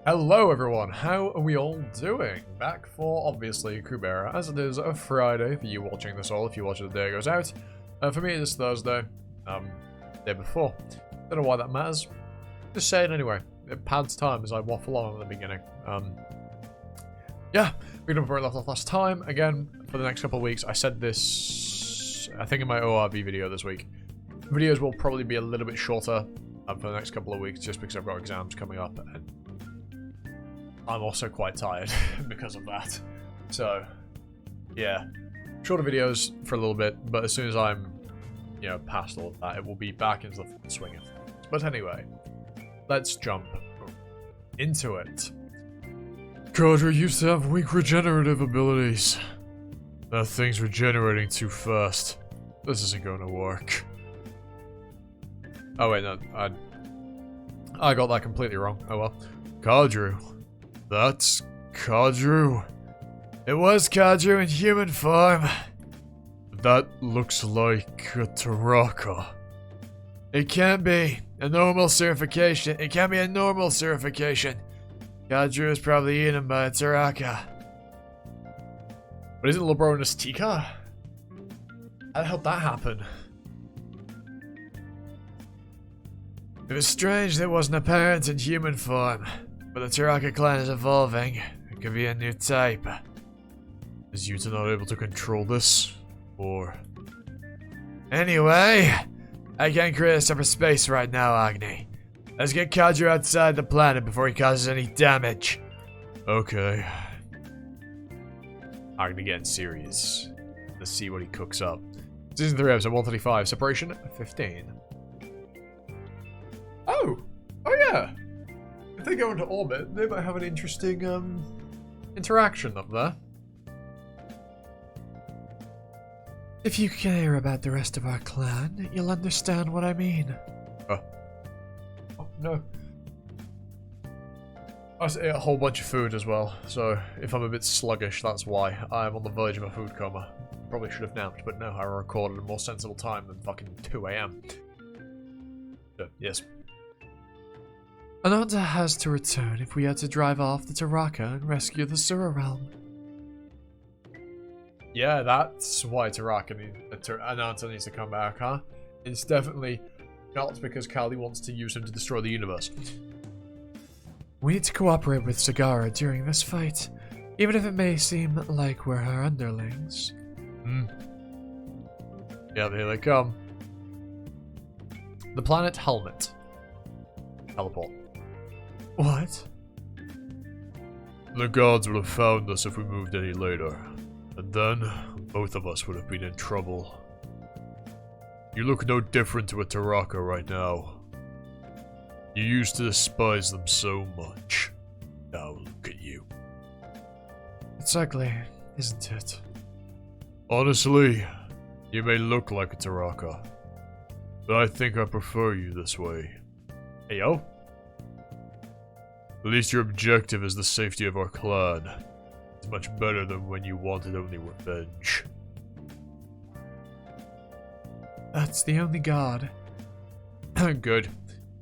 Hello everyone, how are we all doing? Back for, obviously, Kubera, as it is a Friday for you watching this all, if you watch it the day it goes out. For me it is Thursday, day before. Don't know why that matters, just say it anyway. It pads time as I waffle on at the beginning. Yeah, we're gonna where we left off last time. Again, for the next couple of weeks, I said this, I think in my ORV video this week. Videos will probably be a little bit shorter for the next couple of weeks, just because I've got exams coming up, and I'm also quite tired because of that. So, yeah, shorter videos for a little bit, but as soon as I'm, past all of that, it will be back into the swing of things. But anyway, let's jump into it. Codra used to have weak regenerative abilities. That thing's regenerating too fast. This isn't going to work. Oh wait, no, I got that completely wrong. Oh well. Codru. That's Codru. It was Codru in human form. That looks like a Taraka. It can't be a normal certification. It can't be a normal certification. Codru is probably eaten by a Taraka. But isn't LeBron Nastika? How the hell did that happen? It was strange that it wasn't apparent in human form, but the Taraka clan is evolving. It could be a new type. Is Yuta not able to control this? Or... Anyway, I can't create a separate space right now, Agni. Let's get Codru outside the planet before he causes any damage. Okay. Agni getting serious. Let's see what he cooks up. Season 3 episode 135, Separation 15. Oh yeah. If they go into orbit, they might have an interesting interaction up there. If you care about the rest of our clan, you'll understand what I mean. Oh no. I just ate a whole bunch of food as well, so if I'm a bit sluggish, that's why. I'm on the verge of a food coma. Probably should have napped, but no, I recorded a more sensible time than fucking 2 AM. So, yes. Ananda has to return if we are to drive off the Taraka and rescue the Sura realm. Yeah, that's why Ananda needs to come back, huh? It's definitely not because Kali wants to use him to destroy the universe. We need to cooperate with Sagara during this fight, even if it may seem like we're her underlings. Yeah, here they come. The planet Helmet. Teleport. What? The gods would have found us if we moved any later. And then, both of us would have been in trouble. You look no different to a Taraka right now. You used to despise them so much. Now look at you. It's ugly, isn't it? Honestly, you may look like a Taraka, but I think I prefer you this way. Hey yo. At least your objective is the safety of our clan. It's much better than when you wanted only revenge. That's the only god. Good.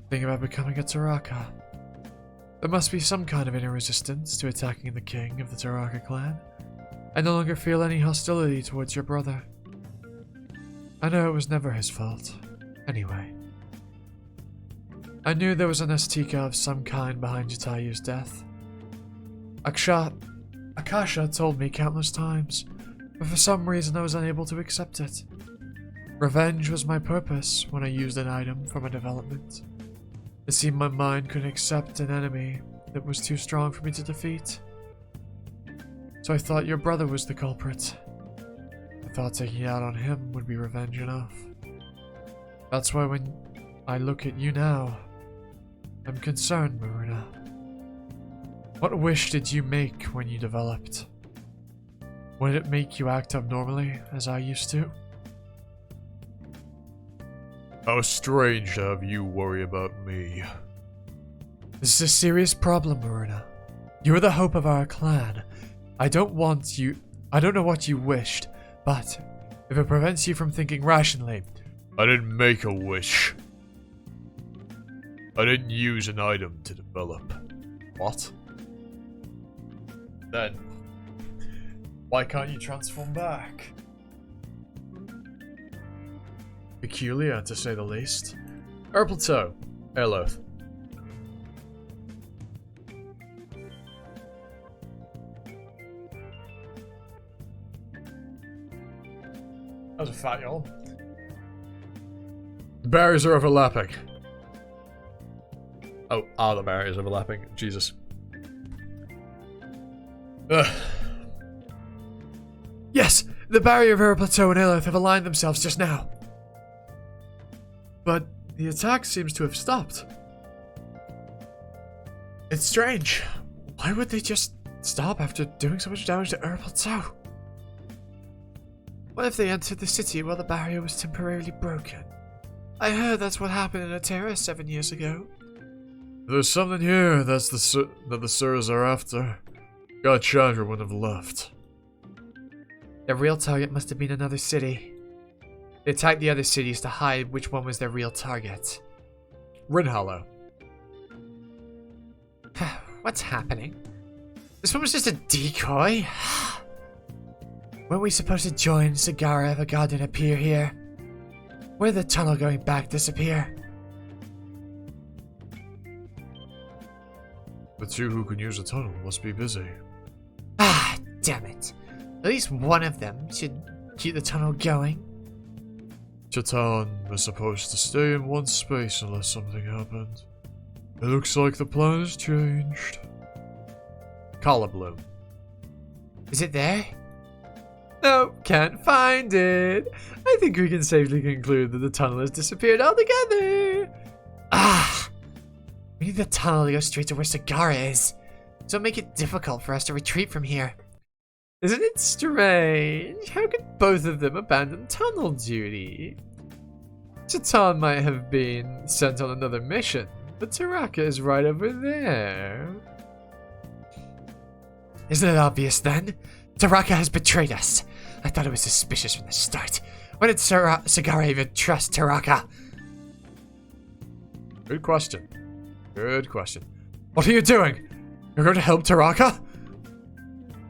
Think about becoming a Taraka. There must be some kind of inner resistance to attacking the king of the Taraka clan. I no longer feel any hostility towards your brother. I know it was never his fault. Anyway. I knew there was an Astika of some kind behind Jatayu's death. Akasha told me countless times, but for some reason I was unable to accept it. Revenge was my purpose when I used an item from a development. It seemed my mind couldn't accept an enemy that was too strong for me to defeat. So I thought your brother was the culprit. I thought taking it out on him would be revenge enough. That's why when I look at you now, I'm concerned, Maruna. What wish did you make when you developed? Would it make you act abnormally, as I used to? How strange to have you worry about me. This is a serious problem, Maruna. You're the hope of our clan. I don't know what you wished, but if it prevents you from thinking rationally... I didn't make a wish. I didn't use an item to develop. What? Then, why can't you transform back? Peculiar, to say the least. Plateau, Airloath. That was a fat yawn. The barriers are overlapping. Oh, are the barriers overlapping? Jesus. Ugh. Yes, the barrier of Air Plateau and Airloath have aligned themselves just now. But the attack seems to have stopped. It's strange. Why would they just stop after doing so much damage to Air Plateau? What if they entered the city while the barrier was temporarily broken? I heard that's what happened in Atera 7 years ago. There's something here that the Sirs are after. God Chandra wouldn't have left. Their real target must have been another city. They attacked the other cities to hide which one was their real target. Rinhallow. What's happening? This one was just a decoy? Weren't we supposed to join Sagara if a god didn't appear here? Where did the tunnel going back disappear? The two who can use the tunnel must be busy. Ah, damn it. At least one of them should keep the tunnel going. Chatan was supposed to stay in one space unless something happened. It looks like the plan has changed. Collar Bloom. Is it there? No, can't find it. I think we can safely conclude that the tunnel has disappeared altogether. Ah! We need the tunnel to go straight to where Sagara is. So make it difficult for us to retreat from here. Isn't it strange? How could both of them abandon tunnel duty? Chatan might have been sent on another mission, but Taraka is right over there. Isn't it obvious then? Taraka has betrayed us. I thought it was suspicious from the start. Why did Sagara even trust Taraka? Good question. Good question. What are you doing? You're going to help Taraka?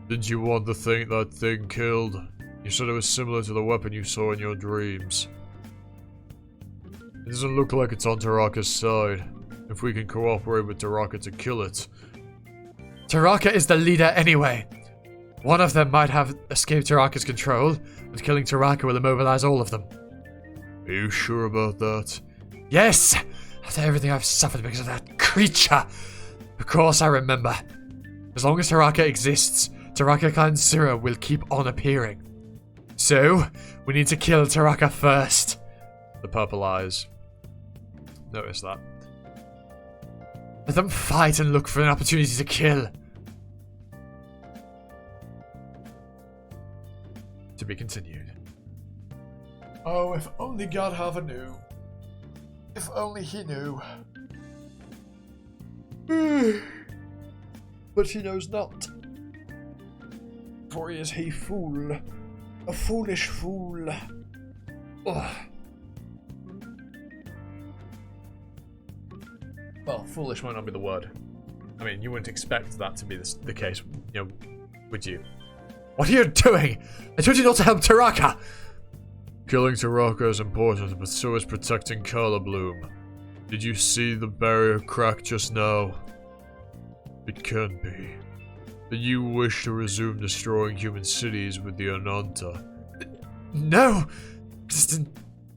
Didn't you want the thing that thing killed? You said it was similar to the weapon you saw in your dreams. It doesn't look like it's on Taraka's side. If we can cooperate with Taraka to kill it. Taraka is the leader anyway. One of them might have escaped Taraka's control, but killing Taraka will immobilize all of them. Are you sure about that? Yes! After everything I've suffered because of that creature! Of course I remember. As long as Taraka exists, Taraka Clan Sira will keep on appearing. So, we need to kill Taraka first. The purple eyes. Notice that. Let them fight and look for an opportunity to kill. To be continued. Oh, if only Godhaver knew. If only he knew. But he knows not. For he is a fool. A foolish fool. Ugh. Well, foolish might not be the word. I mean, you wouldn't expect that to be the case, you know, would you? What are you doing? I told you not to help Taraka! Killing Taraka is important, but so is protecting Color Bloom. Did you see the barrier crack just now? It can be. That you wish to resume destroying human cities with the Ananta. No! Just didn't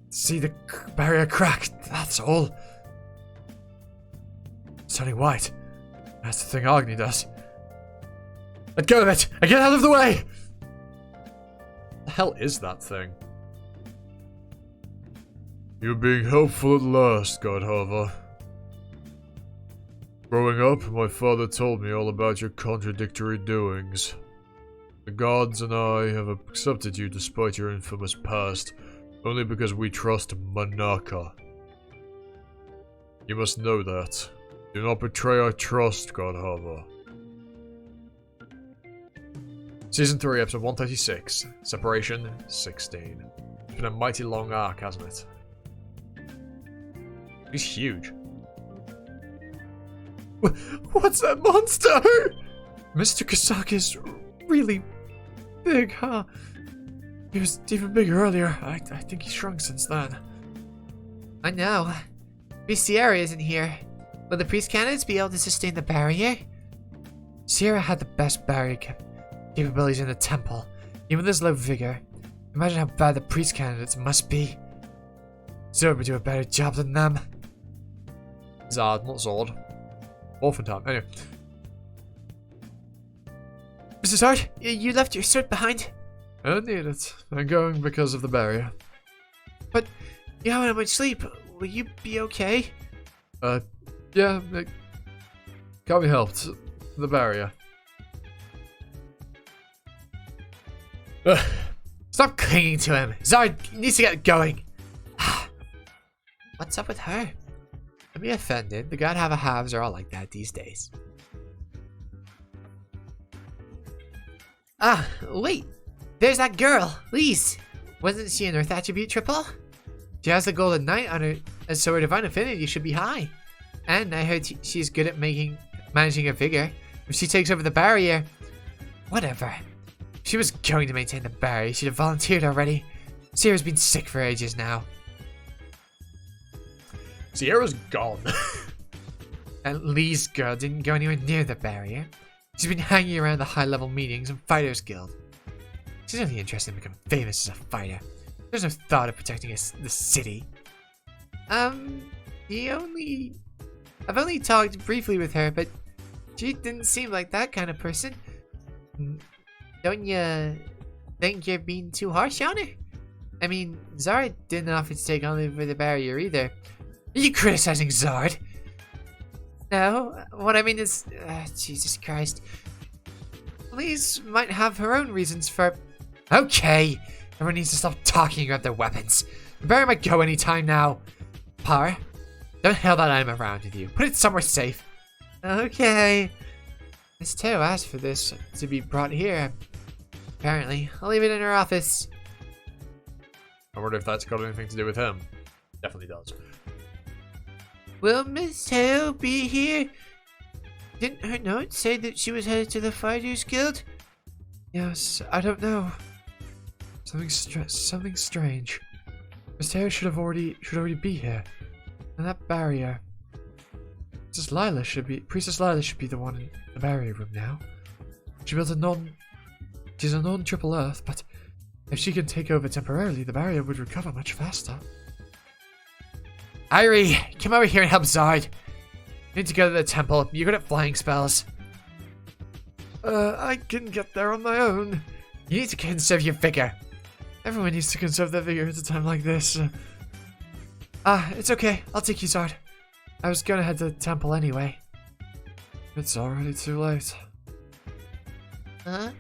see the barrier crack, that's all. It's turning white. That's the thing Agni does. Let go of it and get out of the way! What the hell is that thing? You're being helpful at last, Godhaver. Growing up, my father told me all about your contradictory doings. The gods and I have accepted you despite your infamous past, only because we trust Manaka. You must know that. Do not betray our trust, Godhaver. Season 3, episode 136. Separation 16. It's been a mighty long arc, hasn't it? He's huge. What's that monster? Mr. Kasaka's really big, huh? He was even bigger earlier. I think he shrunk since then. I know. Miss Sierra isn't here. Will the priest candidates be able to sustain the barrier? Sierra had the best barrier capabilities in the temple, even with his low vigor. Imagine how bad the priest candidates must be. Zord would do a better job than them. Zard, not Zord. Orphan time. Anyway. Mr. Zard, you left your sword behind. I don't need it. I'm going because of the barrier. But you haven't had much sleep. Will you be okay? Yeah, it can't be helped. The barrier. Ugh. Stop clinging to him. Zard needs to get going. What's up with her? Don't be offended. The God have a halves are all like that these days. Ah, wait. There's that girl, Lise. Wasn't she an Earth Attribute triple? She has the Golden Knight on her, and so her Divine Affinity should be high. And I heard she's good at managing her vigor. If she takes over the barrier... Whatever. If she was going to maintain the barrier, she'd have volunteered already. Sierra's been sick for ages now. Sierra's gone. And Lee's girl didn't go anywhere near the barrier. She's been hanging around the high-level meetings and Fighters Guild. She's only interested in becoming famous as a fighter. There's no thought of protecting the city. I've only talked briefly with her, but she didn't seem like that kind of person. Don't you think you're being too harsh on her? I mean, Zard didn't offer to take on over the barrier either. Are you criticizing Zard? No, what I mean is... Jesus Christ. Lise might have her own reasons for... Okay, everyone needs to stop talking about their weapons. The barrier might go anytime now. Par, don't hail that item around with you. Put it somewhere safe. Okay. Miss Teo asked for this to be brought here. Apparently, I'll leave it in her office. I wonder if that's got anything to do with him. Definitely does. Will Miss Teo be here? Didn't her note say that she was headed to the Fighters Guild? Yes, I don't know. Something strange. Miss Teo should already be here. And that barrier. Priestess Lila should be the one in the barrier room now. She's a non-triple Earth, but if she can take over temporarily, the barrier would recover much faster. Irie, come over here and help Zard. You need to go to the temple. You're good at flying spells. I can get there on my own. You need to conserve your vigor. Everyone needs to conserve their vigor at a time like this. It's okay. I'll take you, Zard. I was gonna head to the temple anyway. It's already too late. Huh?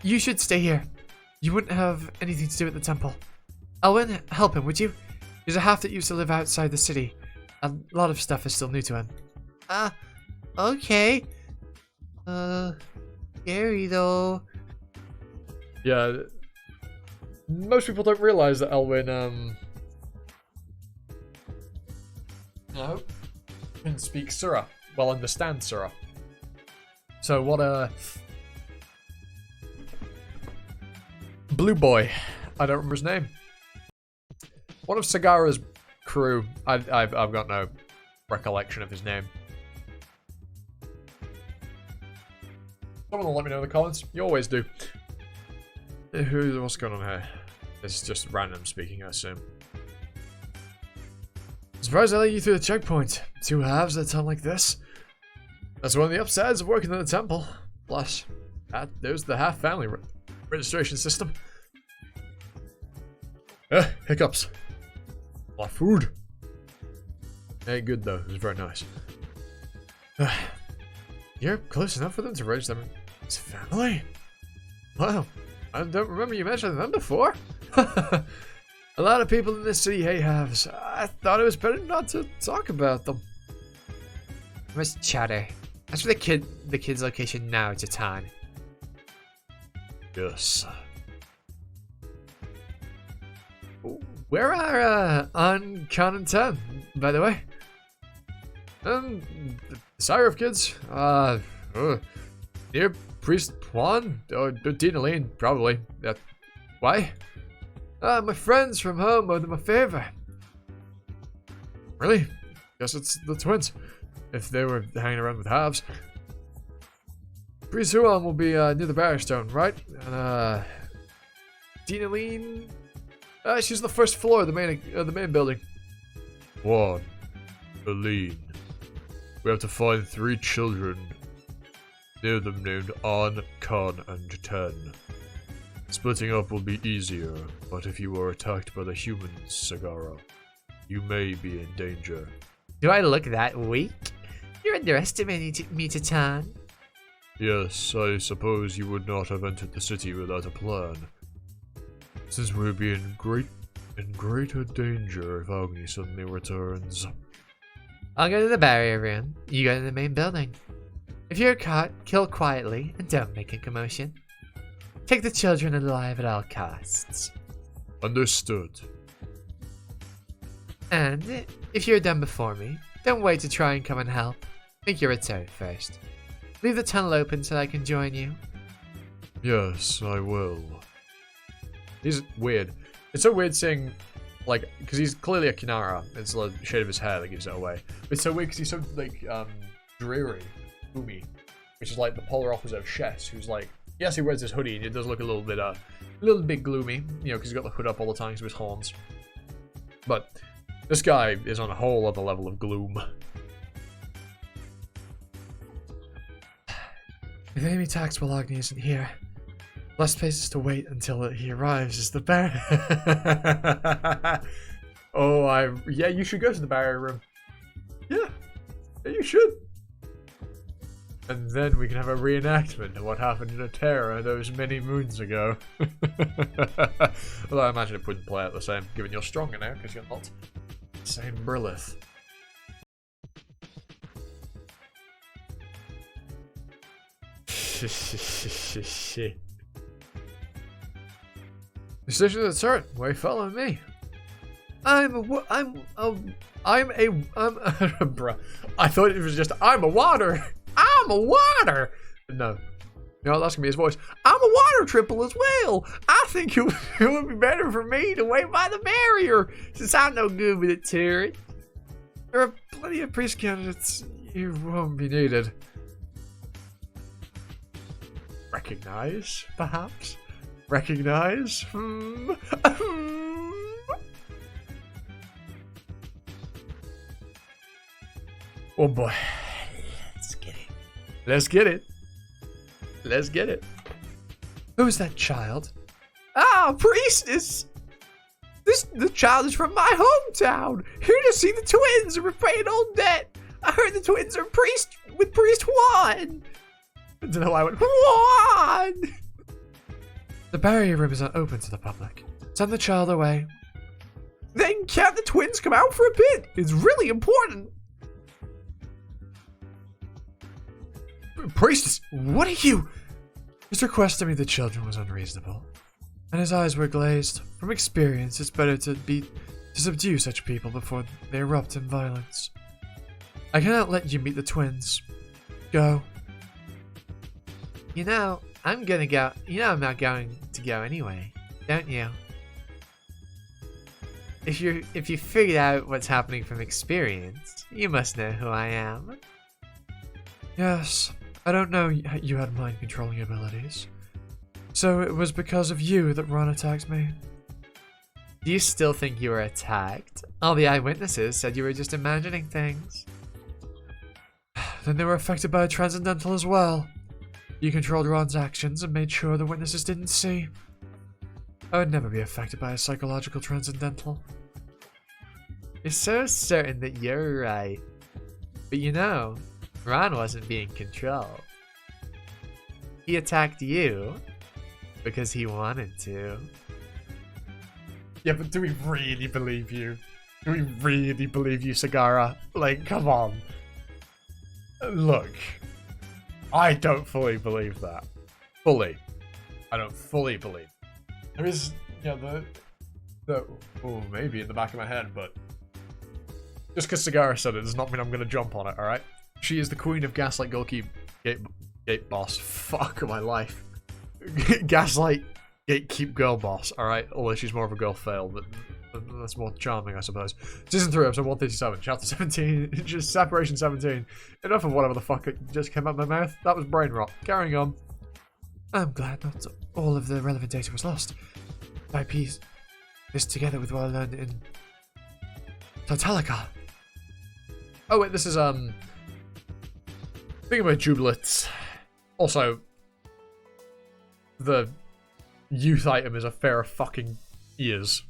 You should stay here. You wouldn't have anything to do at the temple. Elwyn, help him, would you? He's a half that used to live outside the city. A lot of stuff is still new to him. Okay. Scary though. Yeah. Most people don't realize that Elwyn, can speak Sura. Well, understand Sura. So what, Blue Boy. I don't remember his name. One of Sagara's crew. I've got no recollection of his name. Someone will let me know in the comments. You always do. What's going on here? It's just random speaking, I assume. Surprised I let you through the checkpoint. Two halves at a time like this. That's one of the upsides of working in the temple. Plus, there's the half family registration system. Hiccups. A lot of food. Ain't good though. It was very nice. You're close enough for them to register them as family? Wow. I don't remember you mentioning them before. A lot of people in this city hate halves. I thought it was better not to talk about them. Where's Chatter? That's for the kid's location now, Jatan. Yes. Where are on count and 10, by the way? The sire of kids? Dear Priest Juan? Dean Elaine, probably. Why? My friends from home owe them a favor. Really? Guess it's the twins. If they were hanging around with halves. Priest Juan will be near the barrier stone, right? And Dean Elaine? She's on the first floor of the main building. Juan. Elaine. We have to find 3 children. Near them named An, Khan, and Ten. Splitting up will be easier, but if you are attacked by the humans, Sagara, you may be in danger. Do I look that weak? You're underestimating me, Titan. Yes, I suppose you would not have entered the city without a plan. Since we'll be in greater danger if Agni suddenly returns. I'll go to the barrier room. You go to the main building. If you're caught, kill quietly and don't make a commotion. Take the children alive at all costs. Understood. And if you're done before me, don't wait to try and come and help. Make your return first. Leave the tunnel open so I can join you. Yes, I will. He's weird. It's so weird seeing, like, because he's clearly a Kinara. It's the shade of his hair that gives it away. But it's so weird because he's so, like, dreary, gloomy, which is like the polar opposite of Shess, who's like, yes, he wears his hoodie and it does look a little bit gloomy, you know, because he's got the hood up all the time because of his horns. But this guy is on a whole other level of gloom. If enemy attacks while Agni isn't here, less places to wait until he arrives is the barrier. Yeah, you should go to the barrier room. Yeah, you should. And then we can have a reenactment of what happened in Terra those many moons ago. Although I imagine it wouldn't play out the same, given you're stronger now, because you're not same Brilith. The station of the turret. Why are you following me? Bruh. I thought it was just, I'm a water. I'm a water. No. No, that's gonna be his voice. I'm a water triple as well. I think it would be better for me to wait by the barrier, since I'm no good with it, turret. There are plenty of priest candidates. You won't be needed. Recognize, perhaps? Recognize? Oh boy. Let's get it. Let's get it. Let's get it. Who's that child? Ah, priestess! The child is from my hometown. Here to see the twins and repay an old debt. I heard the twins are with Priest Juan. I don't know why I went, Juan! The barrier room is not open to the public. Send the child away. Then can't the twins come out for a bit? It's really important. Priestess, what are you? His request to meet the children was unreasonable, and his eyes were glazed. From experience, it's better to subdue such people before they erupt in violence. I cannot let you meet the twins. Go. You know, I'm gonna go. You know I'm not going to go anyway, don't you? If you figured out what's happening from experience, you must know who I am. Yes, I don't know you had mind-controlling abilities. So it was because of you that Ron attacked me. Do you still think you were attacked? All the eyewitnesses said you were just imagining things. Then they were affected by a transcendental as well. You controlled Ron's actions and made sure the witnesses didn't see. I would never be affected by a psychological transcendental. You're so certain that you're right. But you know, Ron wasn't being controlled. He attacked you because he wanted to. Yeah, but do we really believe you? Do we really believe you, Sagara? Like, come on. Look, I don't fully believe that. Fully. I don't fully believe. There is, you know, oh, maybe in the back of my head, but Just because Sagara said it does not mean I'm going to jump on it, alright? She is the queen of Gaslight Gate Boss. Fuck my life. Gaslight Gatekeep Girl Boss, alright? Although she's more of a girl fail, but that's more charming, I suppose. Season 3, episode 137, chapter 17, just separation 17. Enough of whatever the fuck it just came out of my mouth. That was brain rot. Carrying on. I'm glad not all of the relevant data was lost. I piece this together with what I learned in Totalica. Oh wait, this is thinking about Jubilets. Also, the youth item is a pair of fucking ears.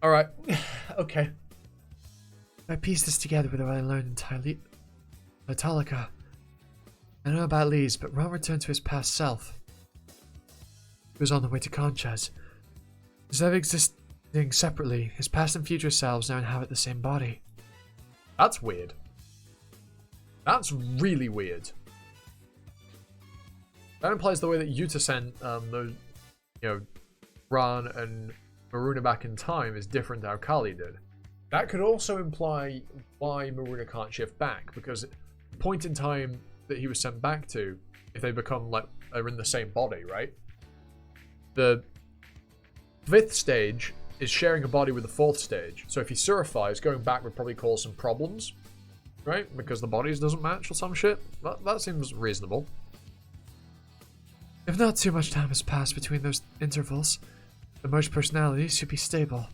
Alright. Okay. I pieced this together with what I learned in Totalica. I know about Lise, but Ron returned to his past self. He was on the way to Conchas. Instead of existing separately, his past and future selves now inhabit the same body. That's weird. That's really weird. That implies the way that Yuta sent those, Ran and Maruna back in time is different to how Kali did. That could also imply why Maruna can't shift back, because the point in time that he was sent back to, if they become are in the same body, right? The 5th stage is sharing a body with the 4th stage. So if he surfies, going back would probably cause some problems, right? Because the bodies doesn't match or some shit. That seems reasonable. If not too much time has passed between those intervals, the merged personalities should be stable.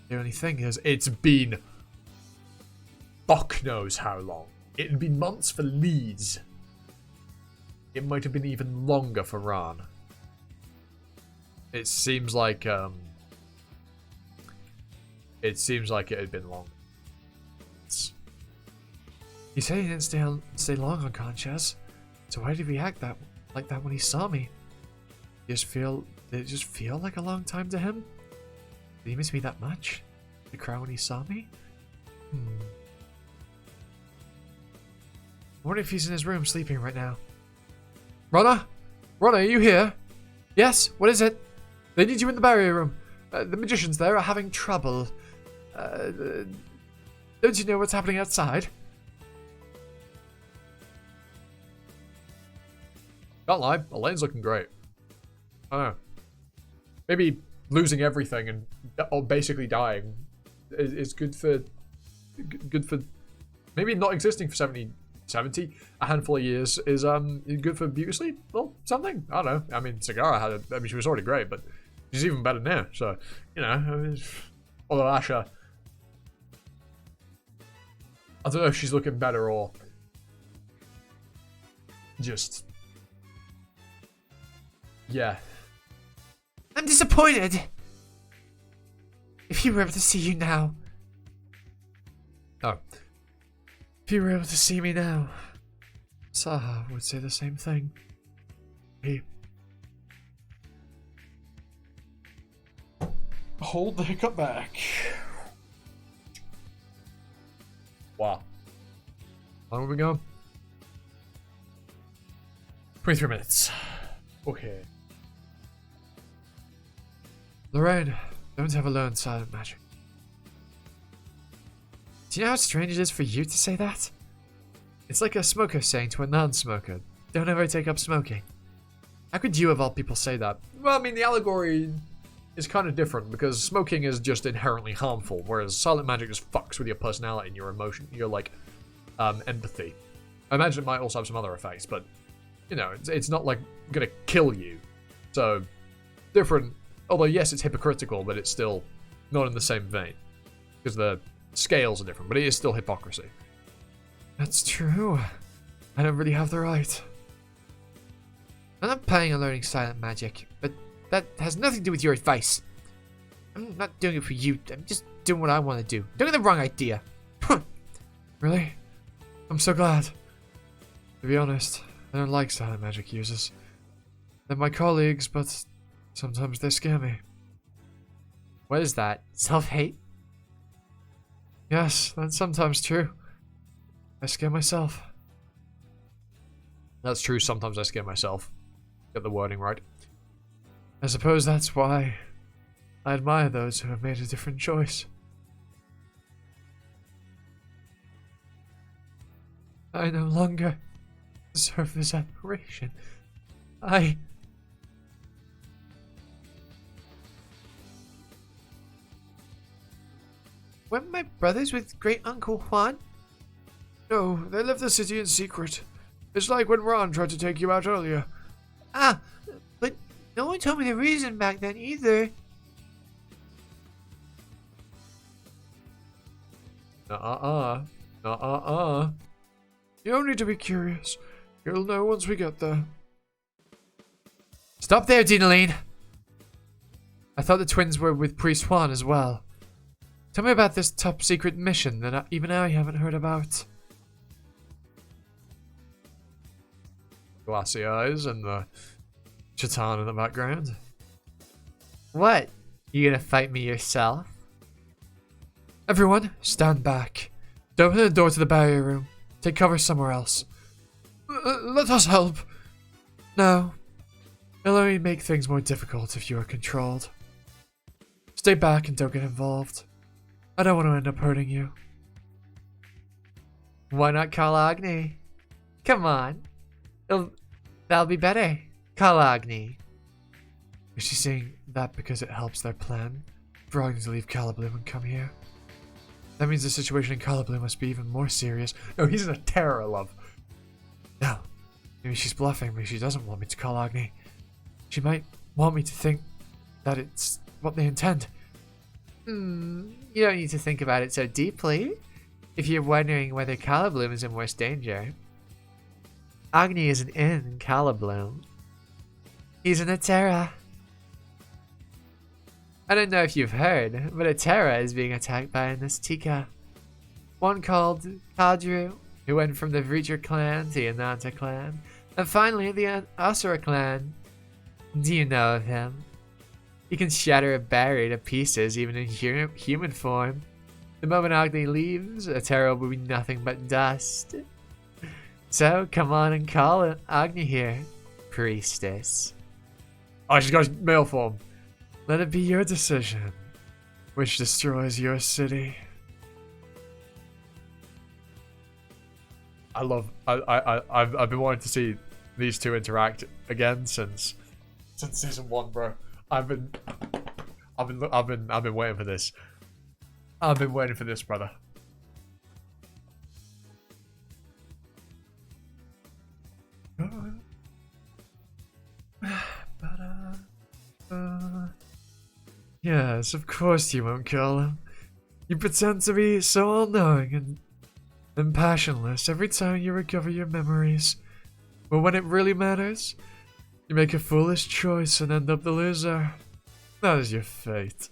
The only thing is, it's been fuck knows how long. It had been months for Lise. It might have been even longer for Ran. It seems like it had been long. He said he didn't stay long on Conchas, so why did he react like that when he saw me? Did it just feel like a long time to him? Did he miss me that much? Did he cry when he saw me? I wonder if he's in his room sleeping right now. Rana? Rana, are you here? Yes, what is it? They need you in the barrier room. The magicians there are having trouble. Don't you know what's happening outside? Can't lie, Elaine's looking great. I don't know. Maybe losing everything and basically dying is good for maybe not existing for 70, a handful of years is good for beauty sleep. Well, something. I don't know. I mean, Sagara she was already great, but she's even better now. So, although Asha, I don't know if she's looking better or just, yeah. I'm disappointed. If he were able to see you now. Oh. If you were able to see me now, Saha would say the same thing. Hold the hiccup back. Wow. How long have we gone? 23 minutes. Okay. Lorraine, don't ever learn silent magic. Do you know how strange it is for you to say that? It's like a smoker saying to a non-smoker, don't ever take up smoking. How could you of all people say that? Well, I mean, the allegory is kind of different because smoking is just inherently harmful, whereas silent magic just fucks with your personality and your emotion, your, empathy. I imagine it might also have some other effects, but, it's not, gonna kill you. So, different. Although, yes, it's hypocritical, but it's still not in the same vein. Because the scales are different, but it is still hypocrisy. That's true. I don't really have the right. I'm not planning on learning silent magic, but that has nothing to do with your advice. I'm not doing it for you. I'm just doing what I want to do. Don't get the wrong idea. Really? I'm so glad. To be honest, I don't like silent magic users. They're my colleagues, but sometimes they scare me. What is that? Self-hate? Yes, that's sometimes true. I scare myself. That's true, sometimes I scare myself. Get the wording right. I suppose that's why I admire those who have made a different choice. I no longer deserve this admiration. Weren't my brothers with Great Uncle Juan? No, they left the city in secret. It's like when Ron tried to take you out earlier. Ah, but no one told me the reason back then either. You don't need to be curious. You'll know once we get there. Stop there, Dinaline. I thought the twins were with Priest Juan as well. Tell me about this top secret mission that even I haven't heard about. Glassy eyes and the Chatan in the background. What? You gonna fight me yourself? Everyone, stand back. Don't open the door to the barrier room. Take cover somewhere else. Let us help. No. It'll only make things more difficult if you are controlled. Stay back and don't get involved. I don't want to end up hurting you. Why not call Agni? Come on. That'll be better. Call Agni. Is she saying that because it helps their plan? For Agni to leave Caliblu and come here? That means the situation in Caliblu must be even more serious. No, he's in a terror, love. No. Maybe she's bluffing me. She doesn't want me to call Agni. She might want me to think that it's what they intend. You don't need to think about it so deeply. If you're wondering whether Calibloom is in worse danger, Agni isn't in Calibloom. He's in Atera. I don't know if you've heard, but Atera is being attacked by an Azteca. One called Kadru, who went from the Vreacher clan to the Ananta clan, and finally the Asura clan. Do you know of him? He can shatter a barrier to pieces even in human form. The moment Agni leaves, Atera will be nothing but dust. So come on and call it Agni here, priestess. Oh, she's got his male form. Let it be your decision. Which destroys your city. I've been wanting to see these two interact again since season 1, bro. I've been waiting for this. I've been waiting for this, brother. Yes, of course you won't kill him. You pretend to be so all-knowing and passionless every time you recover your memories. But when it really matters, you make a foolish choice and end up the loser. That is your fate.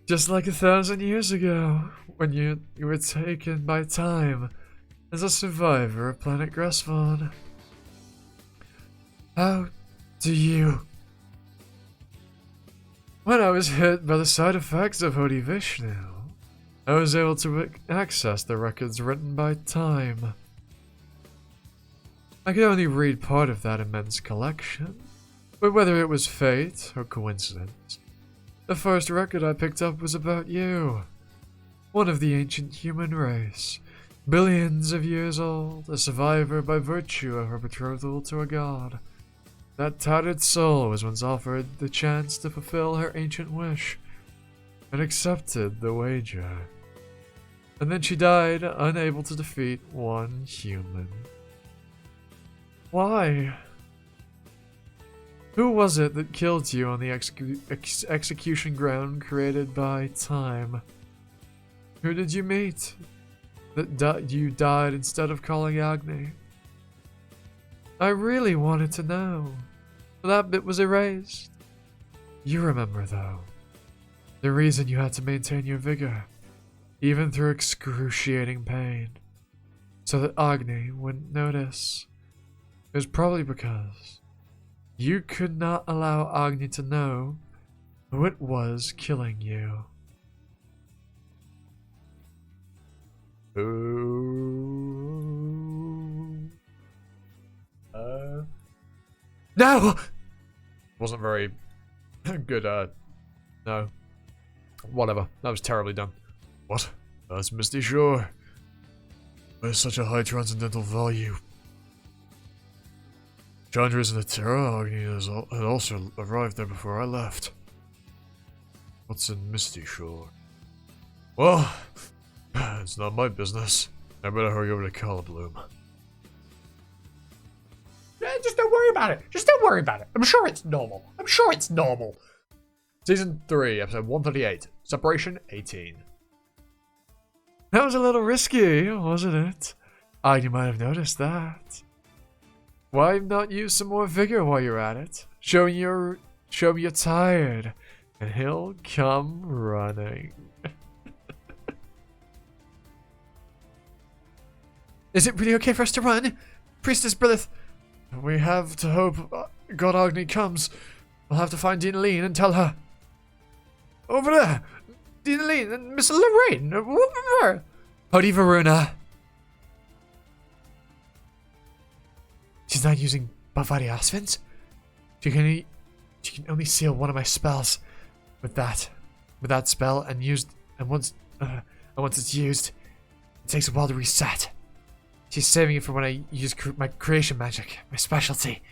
Just like 1,000 years ago, when you were taken by time as a survivor of planet Grassfawn. How do you... When I was hit by the side effects of Hodi Vishnu, I was able to access the records written by time. I could only read part of that immense collection, but whether it was fate or coincidence, the first record I picked up was about you. One of the ancient human race, billions of years old, a survivor by virtue of her betrothal to a god. That tattered soul was once offered the chance to fulfill her ancient wish, and accepted the wager. And then she died, unable to defeat one human. Why? Who was it that killed you on the execution ground created by time? Who did you meet that you died instead of calling Agni? I really wanted to know. That bit was erased. You remember, though. The reason you had to maintain your vigor, even through excruciating pain, so that Agni wouldn't notice. It was probably because you could not allow Agni to know who it was killing you. Ooh. No! Wasn't very good, no. Whatever. That was terribly done. What? That's Misty Shore. There's such a high transcendental value. Chandras and the Terra Agni had also arrived there before I left. What's in Misty Shore? Well, it's not my business. I better hurry over to Calabloom. Yeah, just don't worry about it. Just don't worry about it. I'm sure it's normal. I'm sure it's normal. Season 3, episode 138. Separation 18. That was a little risky, wasn't it? You might have noticed that. Why not use some more vigor while you're at it? Show me you're tired, and he'll come running. Is it really okay for us to run? Priestess Brilith. We have to hope God Agni comes. We'll have to find Dina Lean and tell her. Over there! Dina Lean and Miss Lorraine! Hody Varuna. She's not using Bavadi Asvins? She can only seal one of my spells with that spell, and once it's used, it takes a while to reset. She's saving it for when I use my creation magic, my specialty.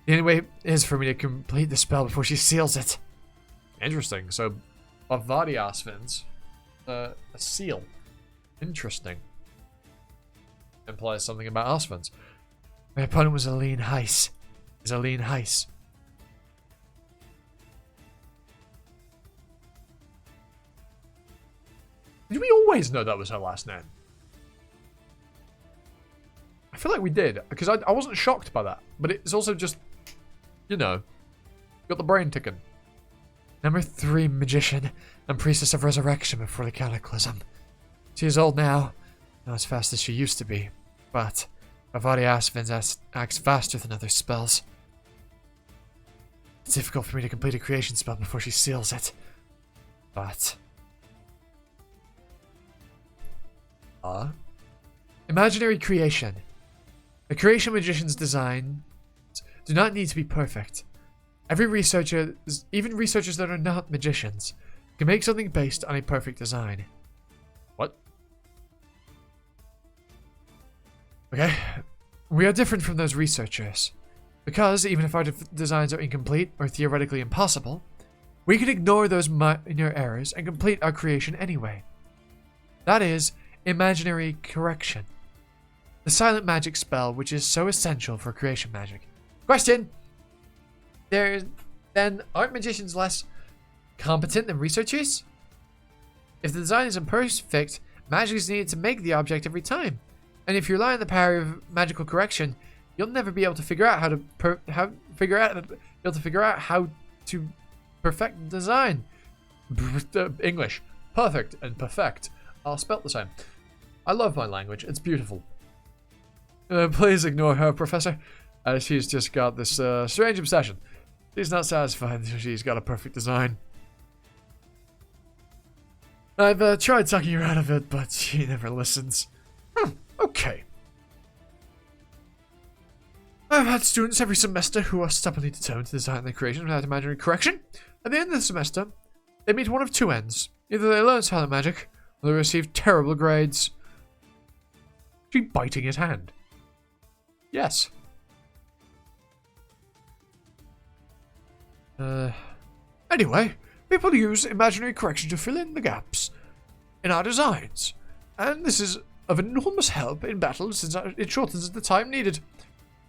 The only way is for me to complete the spell before she seals it. Interesting. So, Bavadi Asvins, a seal. Interesting. Implies something about Asvins. My opponent was Aline Heiss. Did we always know that was her last name? I feel like we did, because I wasn't shocked by that. But it's also just, you know, got the brain ticking. Number 3 magician and priestess of resurrection before the cataclysm. She is old now, not as fast as she used to be, but Bavadi Asvins acts faster than other spells. It's difficult for me to complete a creation spell before she seals it, but... Imaginary creation. The creation magician's designs do not need to be perfect. Even researchers that are not magicians, can make something based on a perfect design. What? Okay, we are different from those researchers. Because even if our designs are incomplete or theoretically impossible, we can ignore those minor errors and complete our creation anyway. That is imaginary correction. The silent magic spell which is so essential for creation magic. Question! Then aren't magicians less competent than researchers? If the design is imperfect, magic is needed to make the object every time. And if you rely on the power of magical correction, you'll never be able to figure out how to perfect the design. English. Perfect and perfect are spelt the same. I love my language. It's beautiful. Please ignore her, Professor. She's just got this strange obsession. She's not satisfied until she's got a perfect design. I've tried talking her out of it, but she never listens. Okay. I've had students every semester who are stubbornly determined to design their creations without imaginary correction. At the end of the semester, they meet one of two ends. Either they learn silent magic, or they receive terrible grades. She biting his hand. Yes. Anyway, people use imaginary correction to fill in the gaps in our designs. And this is of enormous help in battle since it shortens the time needed.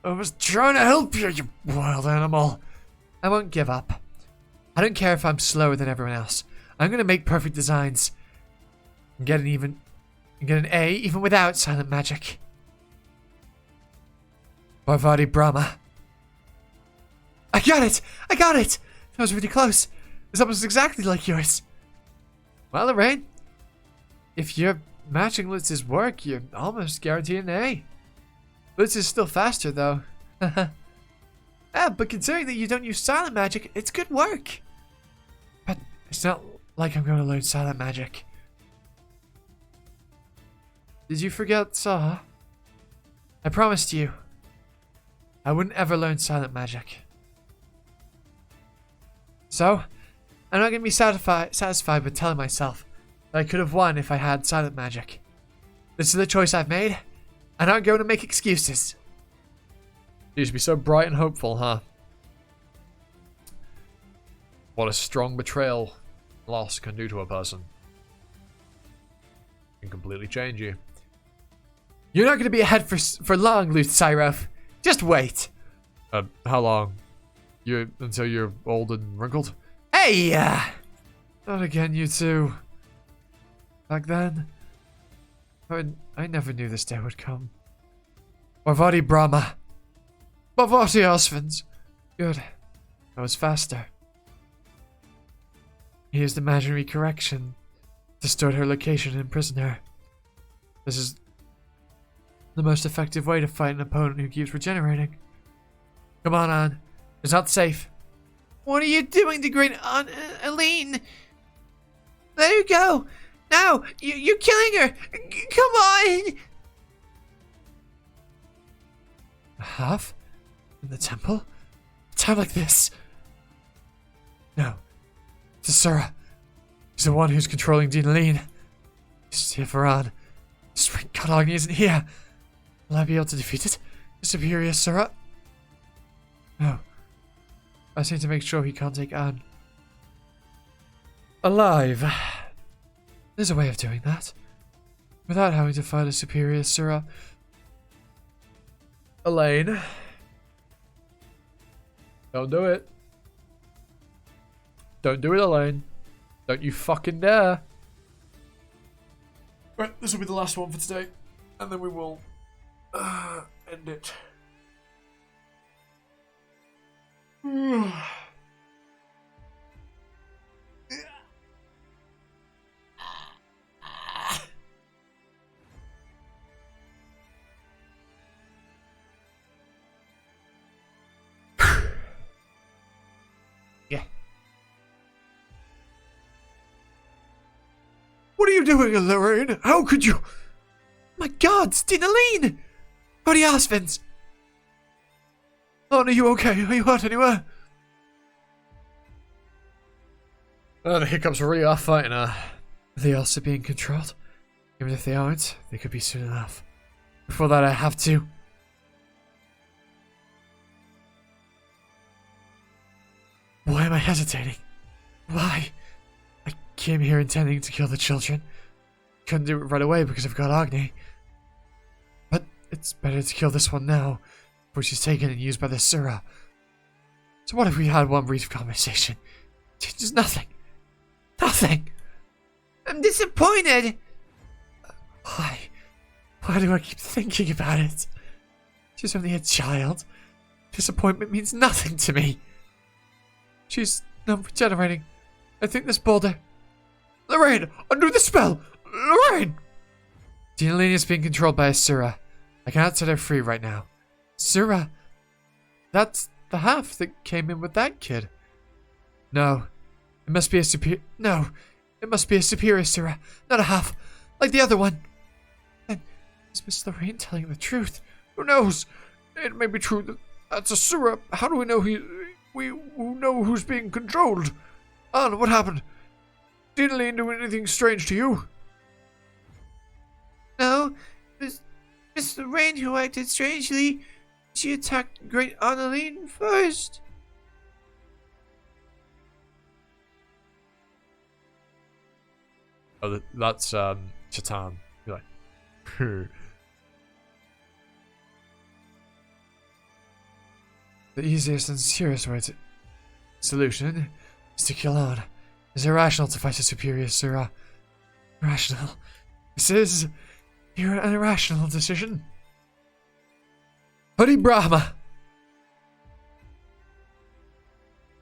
I was trying to help you, you wild animal. I won't give up. I don't care if I'm slower than everyone else. I'm gonna make perfect designs. And get an A even without silent magic. Parvati Brahma. I got it! I got it! That was really close. It's almost exactly like yours. Well, Lorraine, if you're matching Litz's work, you're almost guaranteed an A. Litz is still faster, though. But considering that you don't use silent magic, it's good work. But it's not like I'm going to learn silent magic. Did you forget, Saha? I promised you I wouldn't ever learn silent magic. So, I'm not going to be satisfied with telling myself that I could have won if I had silent magic. This is the choice I've made. I'm not going to make excuses. You used to be so bright and hopeful, huh? What a strong betrayal loss can do to a person. Can completely change you. You're not going to be ahead for long, Luth Cyrov. Just wait. How long? Until you're old and wrinkled? Hey! Not again, you two. Back then, I never knew this day would come. Parvati Brahma. Parvati Osvins. Good. I was faster. He used imaginary correction to distort her location and imprison her. This is the most effective way to fight an opponent who keeps regenerating. Come on, Anne. It's not safe. What are you doing to great Aunt Aline? Let her go. No, you're killing her. Come on. A half? In the temple? A time like this? No. It's Asura. He's the one who's controlling Dean Aline. He's here for Anne. Spring God Agni isn't here. Will I be able to defeat it? The superior Asura? No. I just need to make sure he can't take Anne alive. There's a way of doing that. Without having to fight a superior Asura. Elaine. Don't do it. Don't do it, Elaine. Don't you fucking dare. Right, this will be the last one for today. And then we will end it. Yeah. What are you doing, Lorraine? How could you? My God, Stinaline! Buddy Osvins! Oh, are you okay? Are you hurt anywhere? The hiccups really are fighting her. Are they also being controlled? Even if they aren't, they could be soon enough. Before that, I have to. Why am I hesitating? Why? I came here intending to kill the children. Couldn't do it right away because I've got Agni. But it's better to kill this one now, before she's taken and used by the Sura. So what if we had one brief conversation? Changes nothing. Nothing! I'm disappointed. Why? Why do I keep thinking about it? She's only a child. Disappointment means nothing to me. She's not regenerating. I think this boulder... Lorraine! Undo the spell! Lorraine! Dinalina is being controlled by a Sura. I cannot set her free right now. Sura? That's the half that came in with that kid. No. It must be a superior... No. It must be a superior Sura, not a half. Like the other one. Then, is Miss Lorraine telling the truth? Who knows? It may be true that that's a Sura. How do we know we know who's being controlled? Anna, what happened? Did Aline do anything strange to you? No, Miss Lorraine who acted strangely. She attacked Great Aunt Aline first. Oh, that's Chatan. You're like, The easiest and surest way to... Solution is to kill Anne. It's irrational to fight a superior Sura. Irrational. This is... an irrational decision. Buddy Brahma!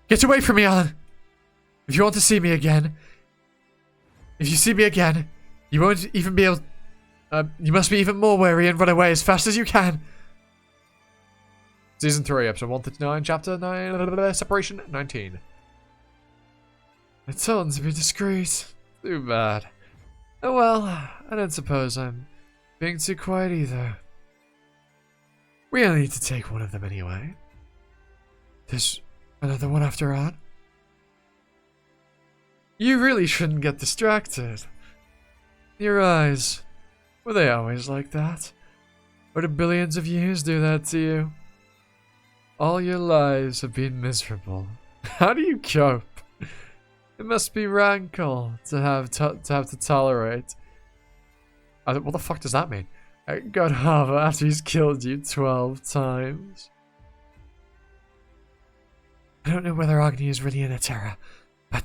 Get away from me, Anne! If you want to see me again... If you see me again, you won't even be able... you must be even more wary and run away as fast as you can. Season 3, episode 139, chapter 9, separation 19. I told him to be discreet. Too bad. Oh well, I don't suppose I'm being too quiet either. We only need to take one of them anyway. There's another one after on. You really shouldn't get distracted. Your eyes, were they always like that? Or did billions of years do that to you? All your lives have been miserable. How do you cope? It must be rankle to have to tolerate. What the fuck does that mean? God Hava after he's killed you 12 times. I don't know whether Agni is really in a Terra, but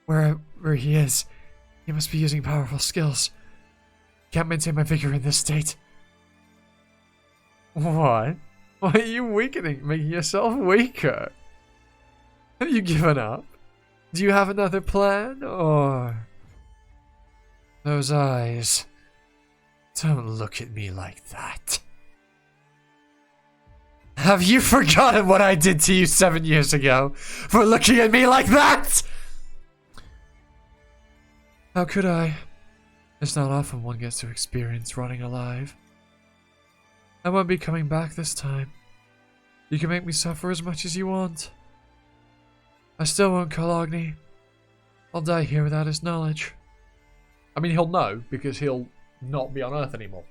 wherever he is, he must be using powerful skills. Can't maintain my vigor in this state. What? Why are you weakening, making yourself weaker? Have you given up? Do you have another plan, or... Those eyes... Don't look at me like that. Have you forgotten what I did to you 7 years ago for looking at me like that? How could I? It's not often one gets to experience running alive. I won't be coming back this time. You can make me suffer as much as you want. I still won't call Agni. I'll die here without his knowledge. I mean, he'll know because he'll not be on Earth anymore.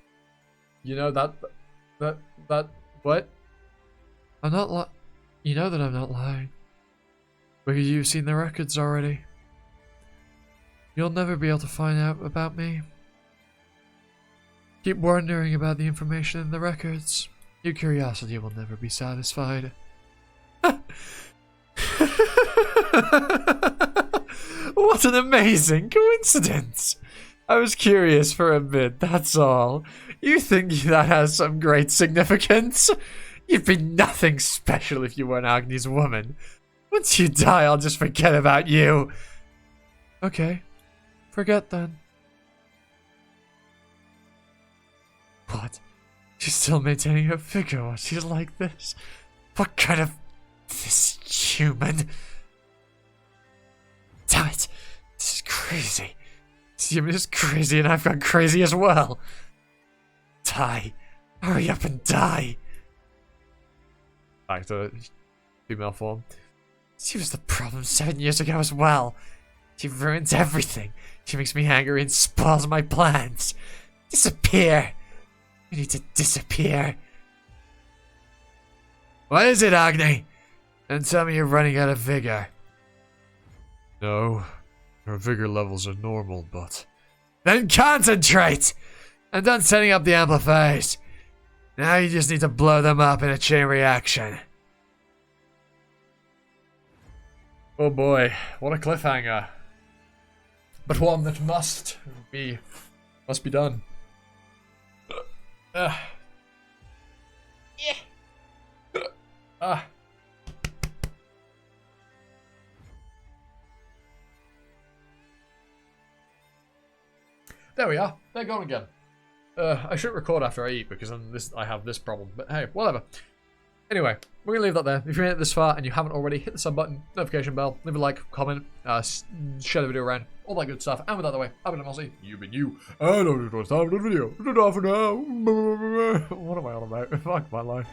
You know what? I'm not You know that I'm not lying. Because you've seen the records already. You'll never be able to find out about me. Keep wondering about the information in the records. Your curiosity will never be satisfied. What an amazing coincidence! I was curious for a bit, that's all. You think that has some great significance? You'd be nothing special if you weren't Agni's woman. Once you die, I'll just forget about you. Okay, forget then. What? She's still maintaining her figure while she's like this? What kind of... this human? Damn it! This is crazy. This human is crazy and I've gone crazy as well. Die. Hurry up and die. Back to female form. She was the problem 7 years ago as well. She ruins everything. She makes me angry and spoils my plans. Disappear. You need to disappear. What is it, Agni? Don't tell me you're running out of vigor. No. Her vigor levels are normal, but... Then concentrate! I'm done setting up the amplifiers. Now you just need to blow them up in a chain reaction. Oh boy, what a cliffhanger. But one that must be done. Yeah. There we are. They're gone again. I shouldn't record after I eat because then I have this problem. But hey, whatever. Anyway, we're going to leave that there. If you made it this far and you haven't already, hit the sub button, notification bell, leave a like, comment, share the video around, all that good stuff. And with that out of the way, I've been Mossy, you've been you. I don't know what's time for the video. Ta-ta for now. What am I on about? Fuck my life.